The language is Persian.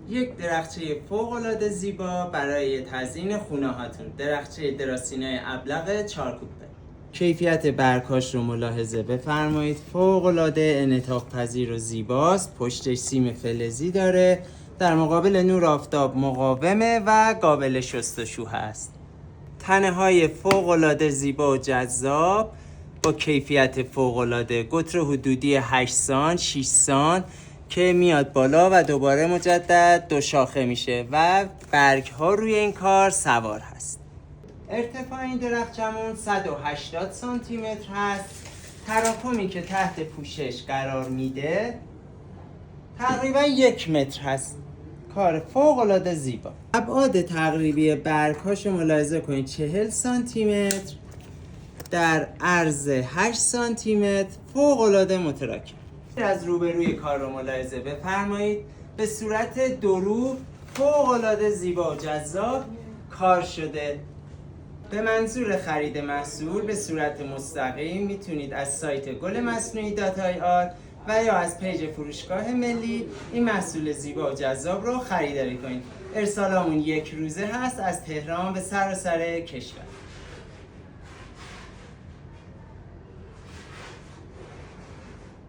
یک درخچه فوق‌العاده زیبا برای تزیین خونه هاتون. درخچه دراسینای ابلق 4 کوپه. کیفیت برگ‌هاش رو ملاحظه بفرمایید. فوق‌العاده انعطاف پذیر و زیباست. پشتش سیم فلزی داره. در مقابل نور آفتاب مقاومه و قابل شستشو هست. تنه‌های فوق‌العاده زیبا و جذاب با کیفیت فوق‌العاده، قطر حدودی 8 سانت 6 سانت که میاد بالا و دوباره مجدد 2 شاخه میشه و برگ ها روی این کار سوار هست. ارتفاع این درختمون 180 سانتی متر هست. تراکمی که تحت پوشش قرار میده تقریبا 1 متر هست. کار فوق‌العاده زیبا. ابعاد تقریبی برگ‌هاشو ملاحظه کنید. 40 سانتی متر در عرض 8 سانتی متر، فوق‌العاده متراکم. از روبروی کار رو ملاحظه بفرمایید. به صورت درو فوق‌العاده زیبا و جذاب کار شده. به منظور خرید محصول به صورت مستقیم میتونید از سایت گل مصنوعی .ir و یا از پیج فروشگاه ملی این محصول زیبا و جذاب رو خریداری کنید. ارسالمون 1 روزه هست از تهران به سراسر کشور.